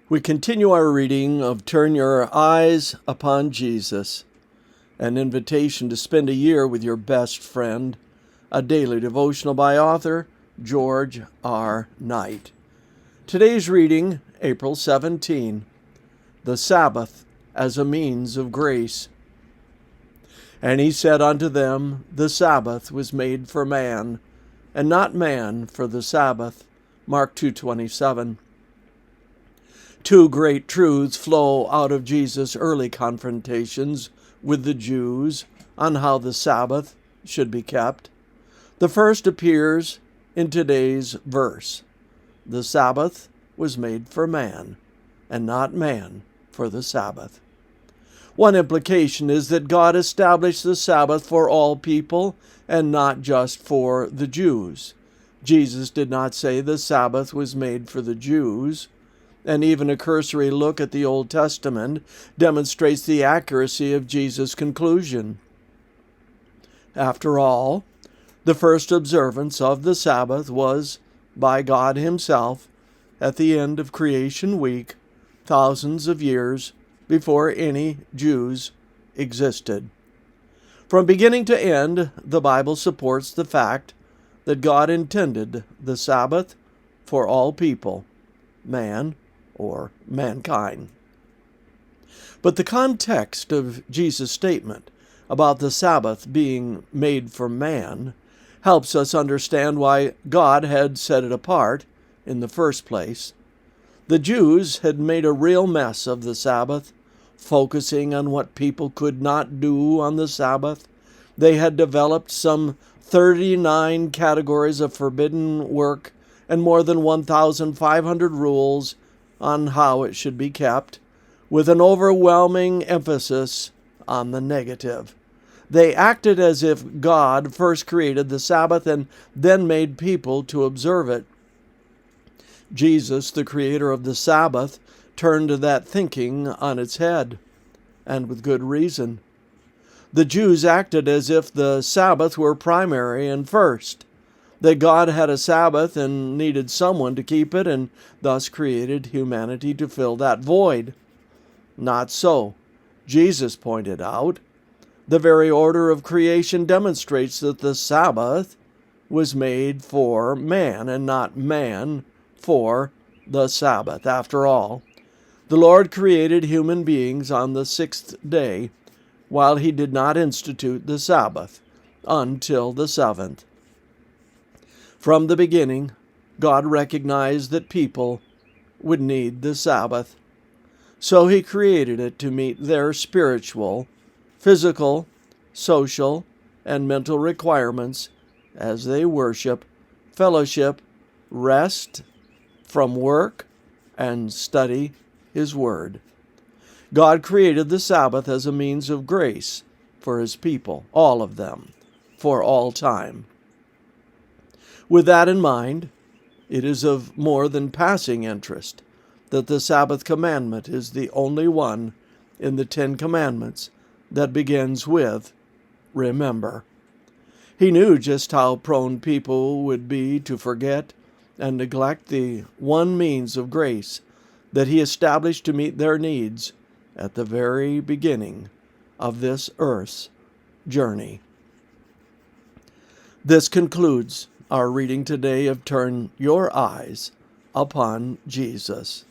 We continue our reading of Turn Your Eyes Upon Jesus, an invitation to spend a year with your best friend, a daily devotional by author George R. Knight. Today's reading, April 17, the Sabbath as a means of grace. And he said unto them, the Sabbath was made for man, and not man for the Sabbath. Mark 2:27. Two great truths flow out of Jesus' early confrontations with the Jews on how the Sabbath should be kept. The first appears in today's verse. The Sabbath was made for man, and not man for the Sabbath. One implication is that God established the Sabbath for all people and not just for the Jews. Jesus did not say the Sabbath was made for the Jews, and even a cursory look at the Old Testament demonstrates the accuracy of Jesus' conclusion. After all, the first observance of the Sabbath was by God Himself at the end of Creation Week, thousands of years before any Jews existed. From beginning to end, the Bible supports the fact that God intended the Sabbath for all people, man or mankind. But the context of Jesus' statement about the Sabbath being made for man helps us understand why God had set it apart in the first place. The Jews had made a real mess of the Sabbath, focusing on what people could not do on the Sabbath. They had developed some 39 categories of forbidden work and more than 1,500 rules on how it should be kept, with an overwhelming emphasis on the negative. They acted as if God first created the Sabbath and then made people to observe it. Jesus, the creator of the Sabbath, turned that thinking on its head, and with good reason. The Jews acted as if the Sabbath were primary and first, that God had a Sabbath and needed someone to keep it, and thus created humanity to fill that void. Not so. Jesus pointed out, the very order of creation demonstrates that the Sabbath was made for man and not man for the Sabbath. After all, the Lord created human beings on the sixth day, while He did not institute the Sabbath until the seventh. From the beginning, God recognized that people would need the Sabbath, so He created it to meet their spiritual, physical, social, and mental requirements as they worship, fellowship, rest from work, and study His Word. God created the Sabbath as a means of grace for His people, all of them, for all time. With that in mind, it is of more than passing interest that the Sabbath commandment is the only one in the 10 Commandments that begins with, remember. He knew just how prone people would be to forget and neglect the one means of grace that He established to meet their needs at the very beginning of this earth's journey. This concludes our reading today of Turn Your Eyes Upon Jesus.